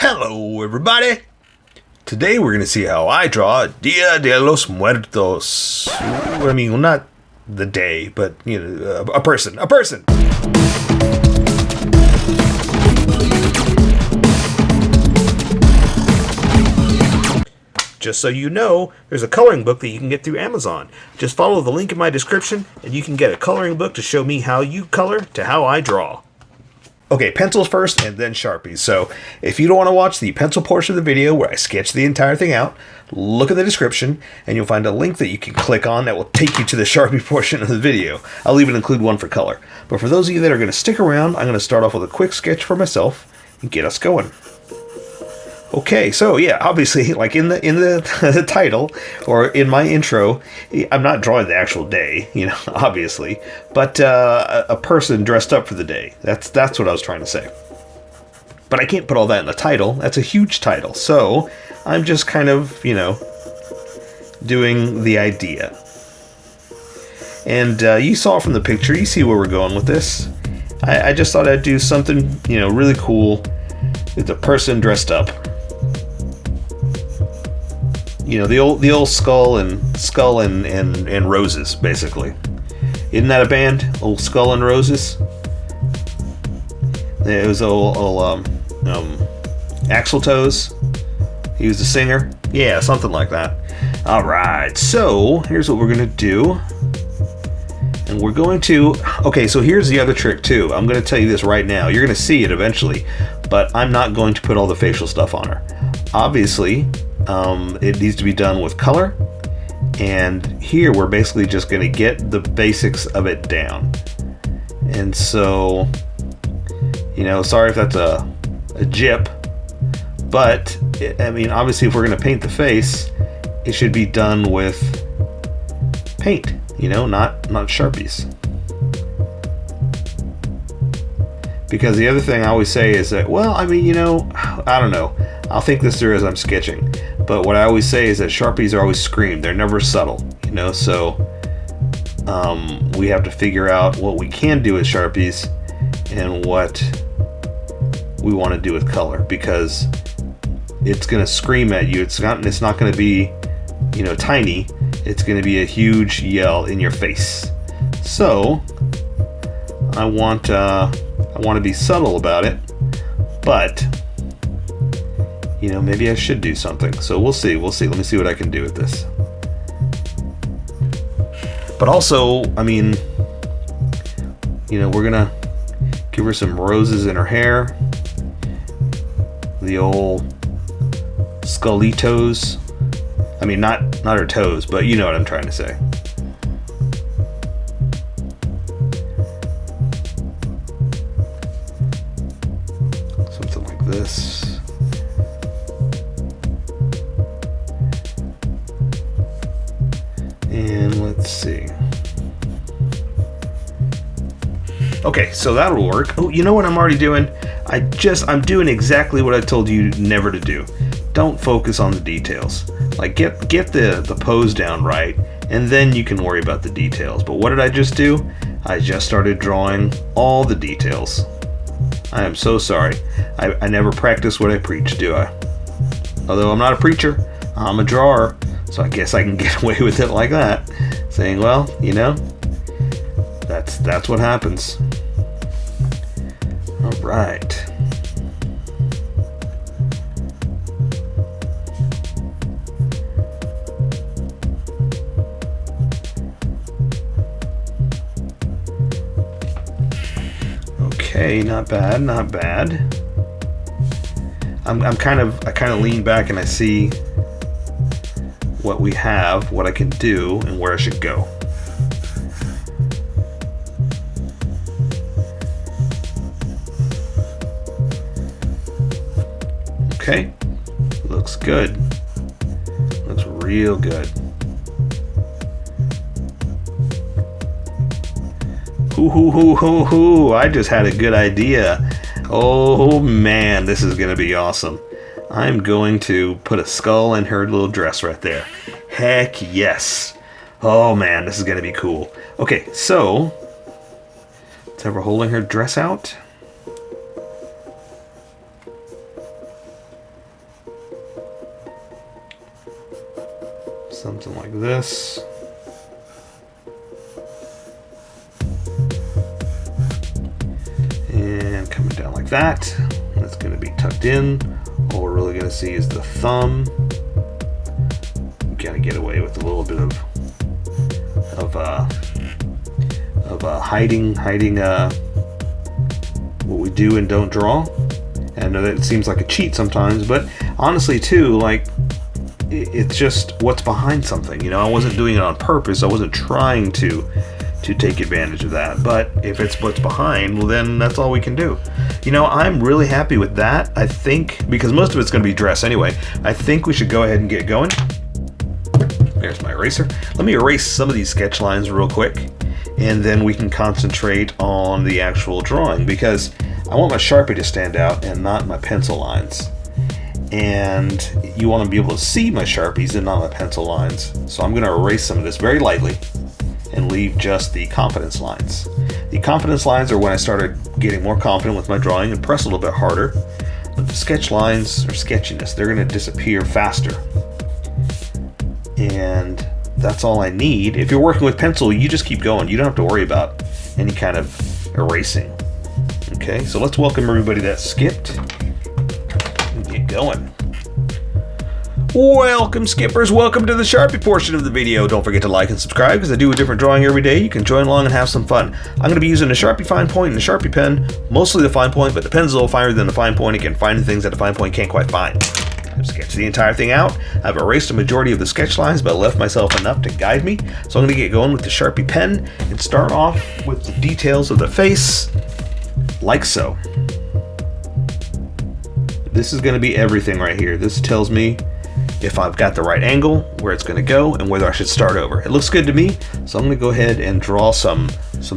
Hello everybody! Today we're going to see how I draw Dia De Los Muertos. I mean, well, not the day, but, you know, a person. Just so you know, there's a coloring book that you can get through Amazon. Just follow the link in my description and you can get a coloring book to show me how you color to how I draw. Okay, pencils first and then Sharpies. So if you don't want to watch the pencil portion of the video where I sketch the entire thing out, look at the description and you'll find a link that you can click on that will take you to the Sharpie portion of the video. I'll even include one for color. But for those of you that are going to stick around, I'm going to start off with a quick sketch for myself and get us going. Okay, so yeah, obviously, like in the title or in my intro, I'm not drawing the actual day, you know, obviously, but a person dressed up for the day. That's what I was trying to say. But I can't put all that in the title. That's a huge title. So I'm just kind of, you know, doing the idea. And you saw from the picture, you see where we're going with this. I just thought I'd do something, you know, really cool. It's a person dressed up. You know, the old skull and roses, basically. Isn't that a band? Old Skull and Roses. It was old Axl Toes. He was the singer. Yeah, something like that. All right. So here's what we're gonna do, and we're going to. Okay, so here's the other trick too. I'm gonna tell you this right now. You're gonna see it eventually, but I'm not going to put all the facial stuff on her. Obviously. It needs to be done with color, and here we're basically just going to get the basics of it down. And so, you know, sorry if that's a jip, but I mean, obviously if we're going to paint the face, it should be done with paint, you know, not Sharpies. Because the other thing I always say is that, well, I mean, you know, I don't know. I'll think this through as I'm sketching. But what I always say is that Sharpies are always screamed. They're never subtle, you know? So we have to figure out what we can do with Sharpies and what we want to do with color. Because it's going to scream at you. It's not going to be, you know, tiny. It's going to be a huge yell in your face. So I want to be subtle about it, but you know, maybe I should do something. So we'll see. Let me see what I can do with this. But also, I mean, you know, we're gonna give her some roses in her hair. The old skullitos. I mean, not her toes, but you know what I'm trying to say. Something like this. And let's see. Okay, so that'll work. Oh, you know what I'm already doing? I'm doing exactly what I told you never to do. Don't focus on the details. Like get the pose down right, and then you can worry about the details. But what did I just do? I just started drawing all the details. I am so sorry. I never practice what I preach, do I? Although I'm not a preacher, I'm a drawer. So I guess I can get away with it like that. Saying, well, you know, that's what happens. All right. Okay, not bad. I kind of lean back and I see what we have, what I can do, and where I should go. Okay, looks good. Looks real good. Hoo, I just had a good idea. Oh man, this is gonna be awesome. I'm going to put a skull in her little dress right there. Heck yes. Oh man, this is going to be cool. Okay, so let's have her holding her dress out. Something like this. And coming down like that. That's going to be tucked in. All we're really going to see is the thumb. Got to get away with a little bit of hiding what we do and don't draw. And I know that it seems like a cheat sometimes, but honestly too, like, it's just what's behind something. You know, I wasn't doing it on purpose. I wasn't trying to take advantage of that. But if it's what's behind, well, then that's all we can do. You know, I'm really happy with that. I think, because most of it's going to be dress anyway, I think we should go ahead and get going. There's my eraser. Let me erase some of these sketch lines real quick, and then we can concentrate on the actual drawing, because I want my Sharpie to stand out and not my pencil lines. And you want to be able to see my Sharpies and not my pencil lines. So I'm going to erase some of this very lightly and leave just the confidence lines. The confidence lines are when I started getting more confident with my drawing and press a little bit harder. But the sketch lines or sketchiness, they're going to disappear faster. And that's all I need. If you're working with pencil, you just keep going. You don't have to worry about any kind of erasing. Okay, so let's welcome everybody that skipped and get going. Welcome, skippers. Welcome to the Sharpie portion of the video. Don't forget to like and subscribe, because I do a different drawing every day. You can join along and have some fun. I'm going to be using a Sharpie fine point and a Sharpie pen, mostly the fine point, but the pen's a little finer than the fine point. Again, finding things that the fine point can't quite find. I've sketched the entire thing out. I've erased a majority of the sketch lines, but left myself enough to guide me. So I'm going to get going with the Sharpie pen and start off with the details of the face, like so. This is going to be everything right here. This tells me if I've got the right angle, where it's going to go, and whether I should start over. It looks good to me, so I'm going to go ahead and draw some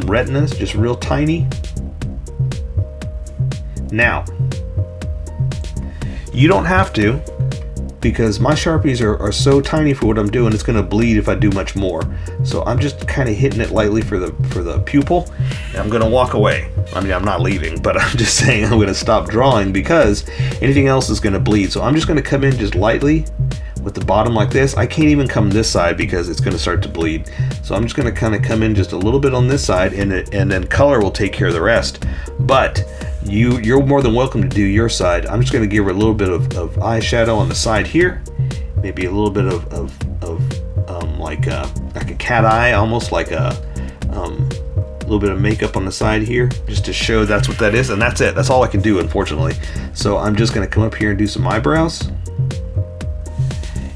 retinas, just real tiny. Now, you don't have to, because my Sharpies are so tiny for what I'm doing, it's going to bleed if I do much more. So I'm just kind of hitting it lightly for the pupil, and I'm going to walk away. I mean, I'm not leaving, but I'm just saying I'm going to stop drawing, because anything else is going to bleed. So I'm just going to come in just lightly with the bottom like this. I can't even come this side because it's going to start to bleed. So I'm just going to kind of come in just a little bit on this side, and then color will take care of the rest. But you're more than welcome to do your side. I'm just going to give her a little bit of eyeshadow on the side here, maybe a little bit of like a cat eye, almost like a little bit of makeup on the side here, just to show that's what that is, and that's it. That's all I can do, unfortunately. So I'm just going to come up here and do some eyebrows,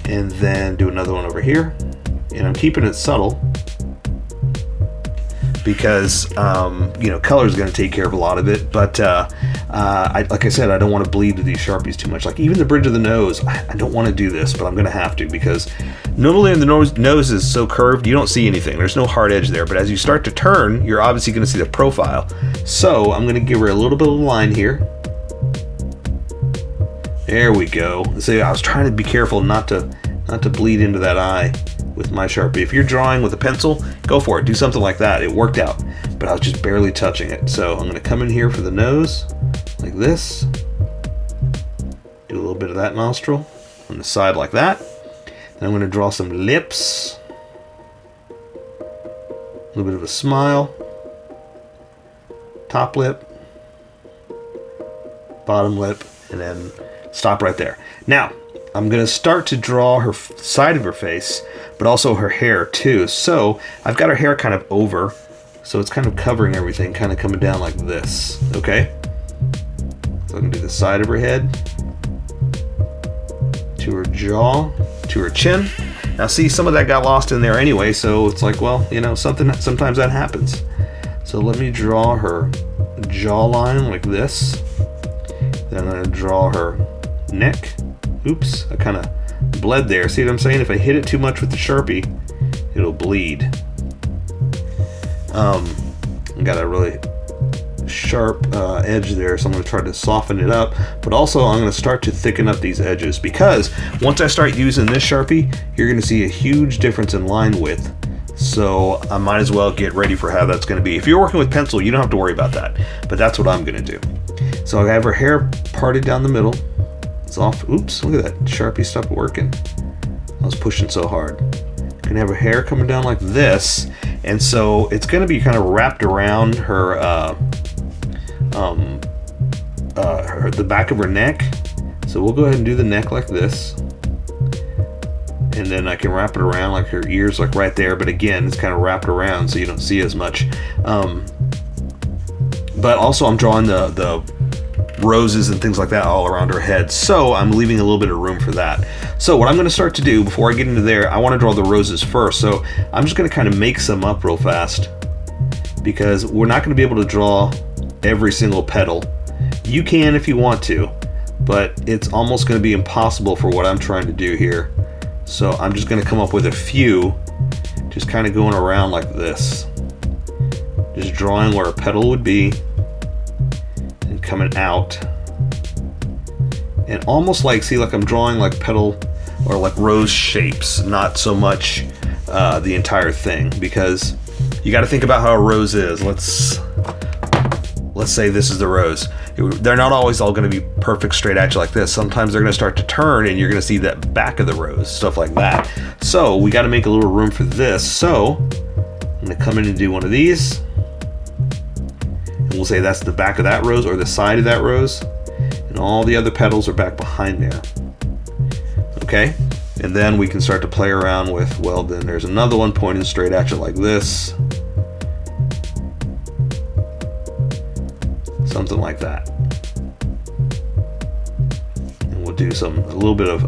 and then do another one over here, and I'm keeping it subtle, because you know, color is going to take care of a lot of it. But like I said, I don't want to bleed to these Sharpies too much. Like even the bridge of the nose, I don't want to do this, but I'm going to have to, because normally the nose is so curved you don't see anything. There's no hard edge there, but as you start to turn, you're obviously going to see the profile. So I'm going to give her a little bit of a line here. There we go. See, I was trying to be careful not to bleed into that eye with my Sharpie. If you're drawing with a pencil, go for it. Do something like that. It worked out, but I was just barely touching it. So I'm going to come in here for the nose, like this. Do a little bit of that nostril on the side like that. Then I'm going to draw some lips. A little bit of a smile. Top lip. Bottom lip. And then stop right there. Now, I'm going to start to draw her side of her face, but also her hair too. So I've got her hair kind of over, so it's kind of covering everything, kind of coming down like this. Okay? So I'm going to do the side of her head, to her jaw, to her chin. Now see, some of that got lost in there anyway, so it's like, well, you know, sometimes that happens. So let me draw her jawline like this. Then I'm going to draw her neck. Oops, I kind of bled there. See what I'm saying? If I hit it too much with the Sharpie, it'll bleed. I got a really sharp edge there, so I'm going to try to soften it up. But also, I'm going to start to thicken up these edges, because once I start using this Sharpie, you're going to see a huge difference in line width. So I might as well get ready for how that's going to be. If you're working with pencil, you don't have to worry about that. But that's what I'm going to do. So I have her hair parted down the middle. It's off. Oops, look at that. Sharpie stopped working. I was pushing so hard. gonna have her hair coming down like this, and so it's gonna be kind of wrapped around her, the back of her neck. So we'll go ahead and do the neck like this, and then I can wrap it around like her ears, like right there. But again, it's kind of wrapped around so you don't see as much. But also I'm drawing the roses and things like that all around her head, so I'm leaving a little bit of room for that. So what I'm going to start to do before I get into there, I want to draw the roses first. So I'm just going to kind of make some up real fast, because we're not going to be able to draw every single petal. You can if you want to, but it's almost going to be impossible for what I'm trying to do here. So I'm just going to come up with a few, just kind of going around like this, just drawing where a petal would be and coming out, and almost like, see, like I'm drawing like petal or like rose shapes, not so much the entire thing, because you got to think about how a rose is. Let's say this is the rose. They're not always all going to be perfect straight at you like this. Sometimes they're going to start to turn and you're going to see that back of the rose, stuff like that. So we got to make a little room for this. So I'm going to come in and do one of these, and we'll say that's the back of that rose or the side of that rose, and all the other petals are back behind there. Okay, and then we can start to play around with, well, then there's another one pointing straight at you like this, something like that. And we'll do a little bit of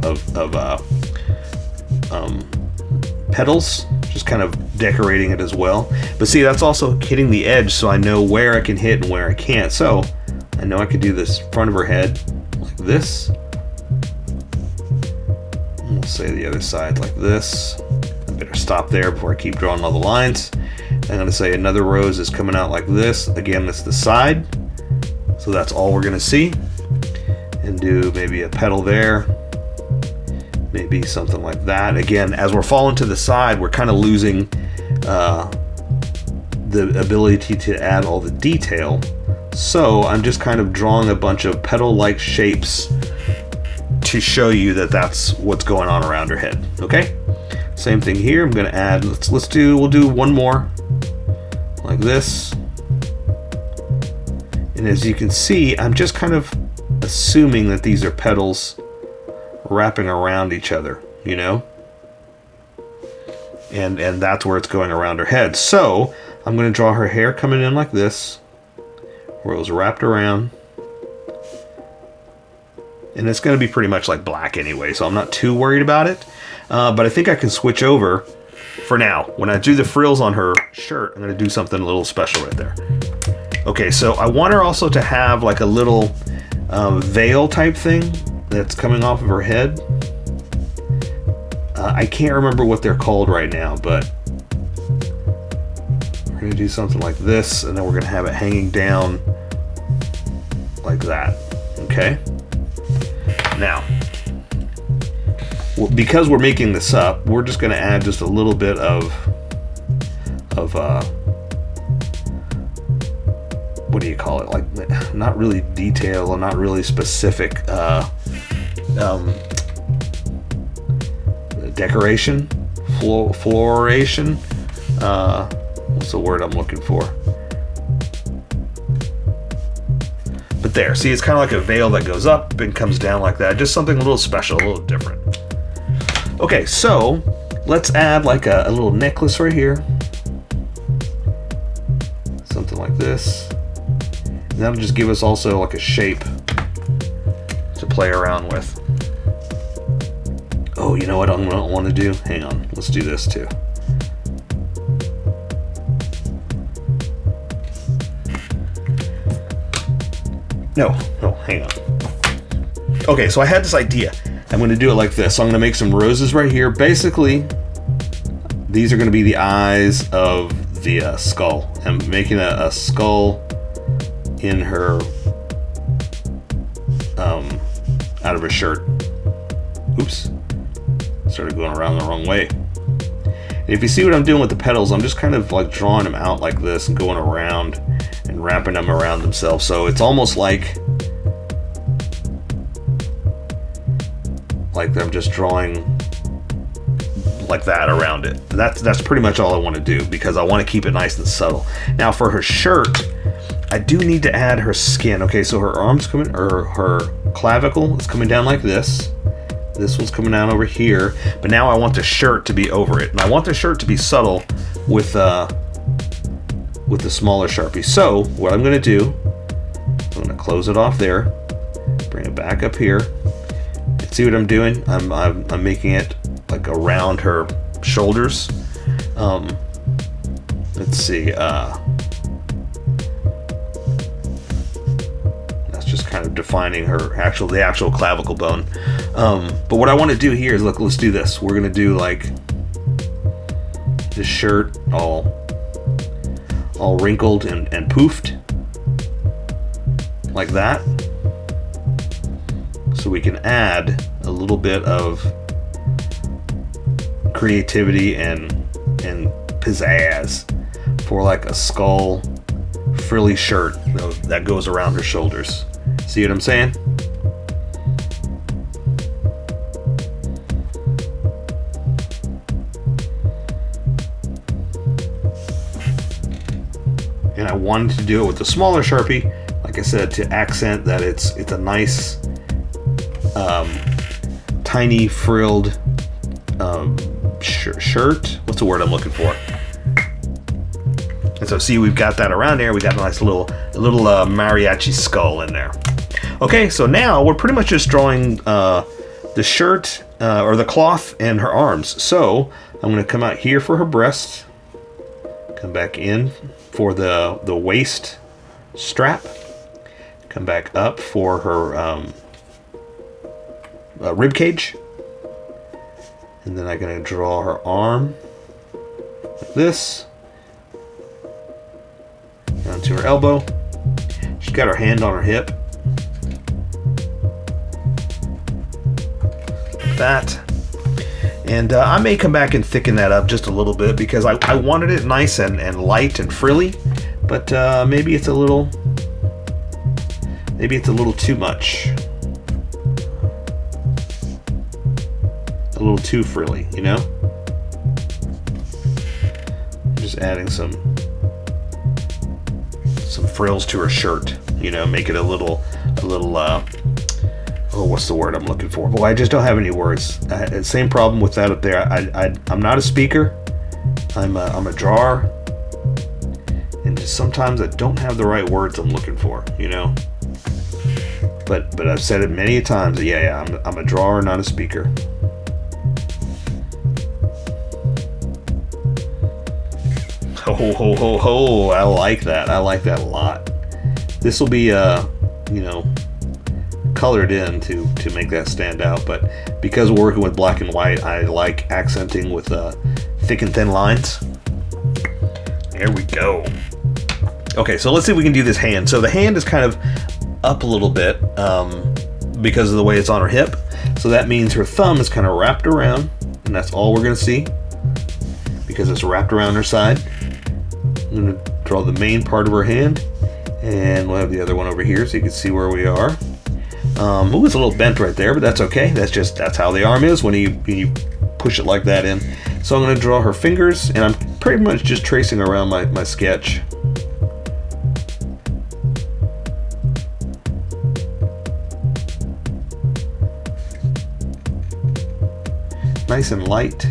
petals, just kind of decorating it as well. But see, that's also hitting the edge, so I know where I can hit and where I can't. So I know I could do this front of her head like this. And we'll say the other side like this. I better stop there before I keep drawing all the lines. I'm going to say another rose is coming out like this. Again, that's the side. So that's all we're going to see. And do maybe a petal there. Maybe something like that. Again, as we're falling to the side, we're kind of losing the ability to add all the detail. So I'm just kind of drawing a bunch of petal-like shapes to show you that that's what's going on around her head. Okay? Same thing here. I'm going to add, we'll do one more like this. And as you can see, I'm just kind of assuming that these are petals wrapping around each other, you know? And that's where it's going around her head. So I'm going to draw her hair coming in like this, where it was wrapped around. And it's going to be pretty much like black anyway, so I'm not too worried about it. But I think I can switch over for now. When I do the frills on her shirt, I'm going to do something a little special right there. Okay, so I want her also to have like a little veil type thing that's coming off of her head. I can't remember what they're called right now, but we're going to do something like this, and then we're going to have it hanging down like that. Okay? Now, because we're making this up, we're just going to add just a little bit of what do you call it? Like, not really detail and not really specific decoration, floration. What's the word I'm looking for? But there, see, it's kind of like a veil that goes up and comes down like that. Just something a little special, a little different. Okay, so let's add like a little necklace right here. Something like this. And that'll just give us also like a shape to play around with. Oh, you know what I don't want to do? Hang on, let's do this too. No, hang on. Okay, so I had this idea. I'm going to do it like this. So I'm going to make some roses right here. Basically, these are going to be the eyes of the skull. I'm making a skull in her, out of her shirt. Oops. Started going around the wrong way. And if you see what I'm doing with the petals, I'm just kind of like drawing them out like this and going around and wrapping them around themselves. So it's almost like I'm just drawing like that around it. That's pretty much all I want to do, because I want to keep it nice and subtle. Now for her shirt, I do need to add her skin. Okay, so her arms coming, or her clavicle is coming down like this. This one's coming down over here, but now I want the shirt to be over it, and I want the shirt to be subtle with the smaller Sharpie. So what I'm going to do, I'm going to close it off there, bring it back up here. See what I'm doing? I'm making it like around her shoulders. Let's see. That's just kind of defining the actual clavicle bone. But what I want to do here is, look, let's do this. We're gonna do like this shirt all wrinkled and poofed like that. So we can add a little bit of creativity and pizzazz for like a skull frilly shirt that goes around her shoulders. See what I'm saying? And I wanted to do it with the smaller Sharpie, like I said, to accent that it's a nice tiny frilled shirt. What's the word I'm looking for? And so see, we've got that around there. We got a nice little mariachi skull in there. Okay, so now we're pretty much just drawing the shirt or the cloth and her arms. So I'm going to come out here for her breast, come back in for the waist strap, come back up for her rib cage, and then I'm going to draw her arm like this down to her elbow. She's got her hand on her hip like that, and I may come back and thicken that up just a little bit, because I wanted it nice and light and frilly, but maybe it's a little too much. A little too frilly, you know? Just adding some frills to her shirt, you know, make it a little oh, what's the word I'm looking for? Boy, I just don't have any words. Same problem with that up there. I'm not a speaker. I'm a drawer, and just sometimes I don't have the right words I'm looking for, you know? But I've said it many times. Yeah, I'm a drawer, not a speaker. Ho ho ho ho! I like that. I like that a lot. This will be you know, colored in to make that stand out. But because we're working with black and white, I like accenting with thick and thin lines. There we go. Okay, so let's see if we can do this hand. So the hand is kind of up a little bit because of the way it's on her hip. So that means her thumb is kind of wrapped around, and that's all we're going to see because it's wrapped around her side. I'm going to draw the main part of her hand, and we'll have the other one over here so you can see where we are. Ooh, it's a little bent right there, but that's okay. That's how the arm is when you push it like that in. So I'm going to draw her fingers, and I'm pretty much just tracing around my sketch. Nice and light.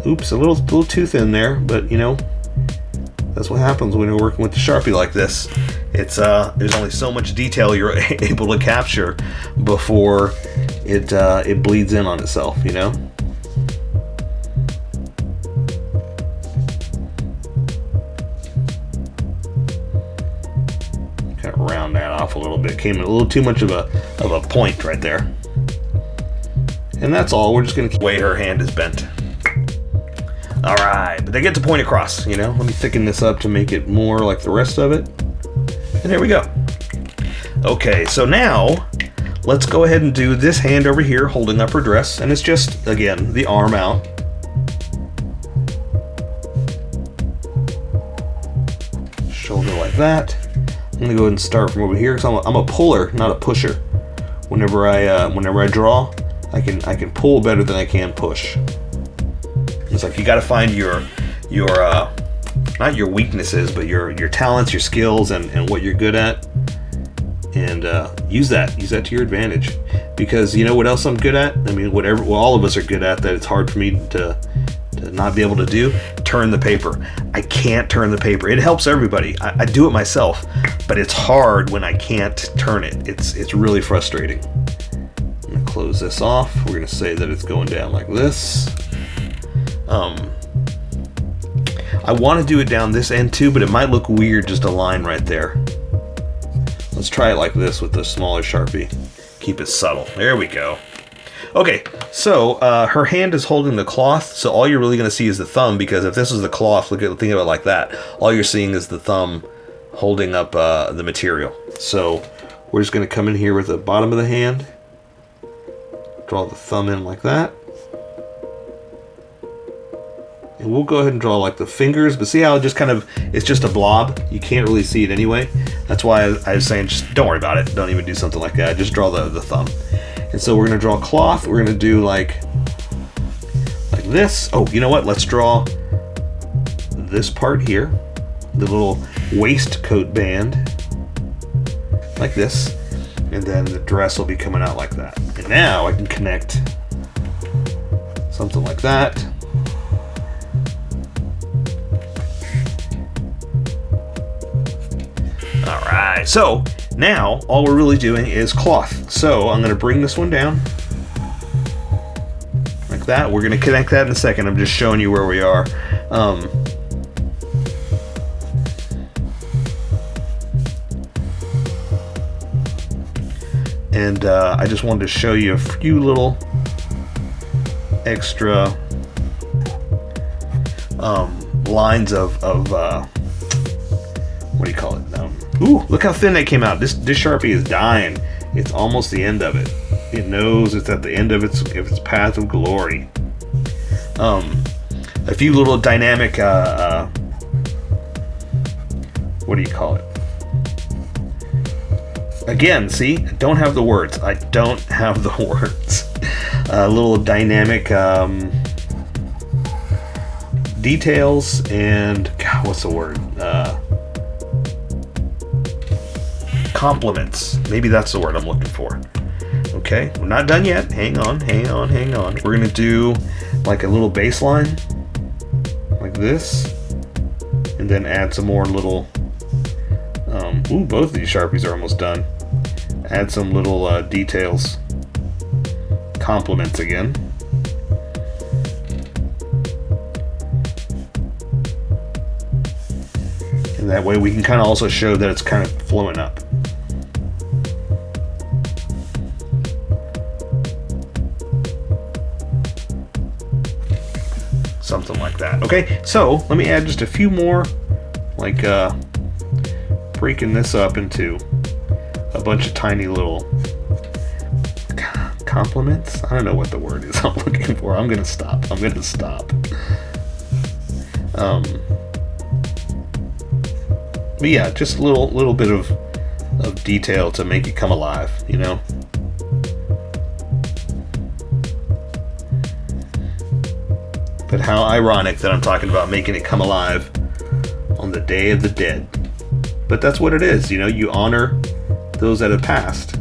Oops, a little too thin there, but you know, that's what happens when you're working with the Sharpie like this. It's there's only so much detail you're able to capture before it bleeds in on itself, you know. Kind of round that off a little bit. Came in a little too much of a point right there. And that's all. We're just gonna keep the way her hand is bent. All right, but they get to point across, you know. Let me thicken this up to make it more like the rest of it. And there we go. Okay, so now let's go ahead and do this hand over here holding up her dress, and it's just, again, the arm out. Shoulder like that. I'm gonna go ahead and start from over here because I'm a puller, not a pusher. Whenever I draw, I can pull better than I can push. It's like you got to find your not your weaknesses, but your talents, your skills, and what you're good at, and use that to your advantage. Because you know what else I'm good at? I mean, whatever all of us are good at that it's hard for me to not be able to do. Turn the paper. I can't turn the paper. It helps everybody. I do it myself, but it's hard when I can't turn it. It's really frustrating. I'm gonna close this off. We're gonna say that it's going down like this. I want to do it down this end too, but it might look weird, just a line right there. Let's try it like this with the smaller Sharpie. Keep it subtle. There we go. Okay, so her hand is holding the cloth, so all you're really going to see is the thumb, because if this is the cloth, think of it like that. All you're seeing is the thumb holding up the material. So we're just going to come in here with the bottom of the hand, draw the thumb in like that. And we'll go ahead and draw like the fingers, but see how it just it's just a blob? You can't really see it anyway. That's why I was saying, just don't worry about it. Don't even do something like that. Just draw the thumb. And so we're gonna draw cloth. We're gonna do like this. Oh, you know what? Let's draw this part here, the little waistcoat band, like this. And then the dress will be coming out like that. And now I can connect something like that. Alright, so now all we're really doing is cloth. So I'm going to bring this one down like that. We're going to connect that in a second. I'm just showing you where we are. And I just wanted to show you a few little extra lines of what do you call it? Ooh, look how thin that came out. This Sharpie is dying. It's almost the end of it. It knows it's at the end of its path of glory. A few little dynamic, what do you call it? Again, see, I don't have the words. I don't have the words. Little dynamic details and, God, what's the word? Compliments. Maybe that's the word I'm looking for. Okay, we're not done yet. Hang on. We're gonna do like a little baseline, like this, and then add some more little. Ooh, both of these Sharpies are almost done. Add some little details. Compliments again. And that way we can kind of also show that it's kind of flowing up. Something like that. Okay, so let me add just a few more, like breaking this up into a bunch of tiny little compliments. I don't know what the word is I'm looking for. I'm gonna stop. But yeah, just a little bit of detail to make it come alive, you know. But how ironic that I'm talking about making it come alive on the Day of the Dead. But that's what it is, you know, you honor those that have passed.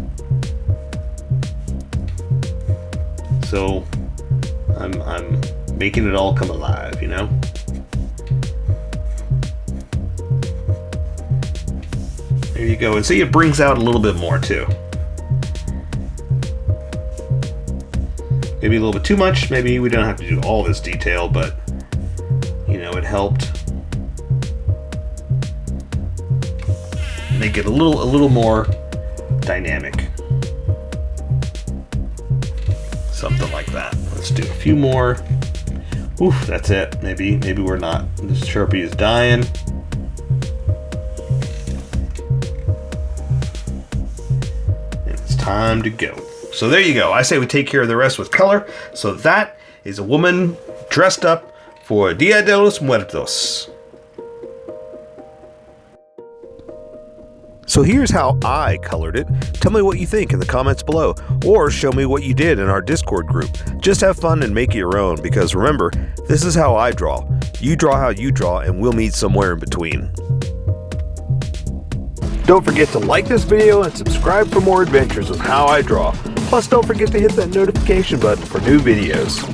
So I'm making it all come alive, you know. There you go. And see, it brings out a little bit more too. Maybe a little bit too much. Maybe we don't have to do all this detail, but you know, it helped make it a little more dynamic. Something like that. Let's do a few more. Oof, that's it. Maybe we're not. This Sharpie is dying. And it's time to go. So there you go. I say we take care of the rest with color. So that is a woman dressed up for Dia De Los Muertos. So here's how I colored it. Tell me what you think in the comments below, or show me what you did in our Discord group. Just have fun and make it your own, because remember, this is how I draw. You draw how you draw, and we'll meet somewhere in between. Don't forget to like this video and subscribe for more adventures with How I Draw. Plus, don't forget to hit that notification button for new videos.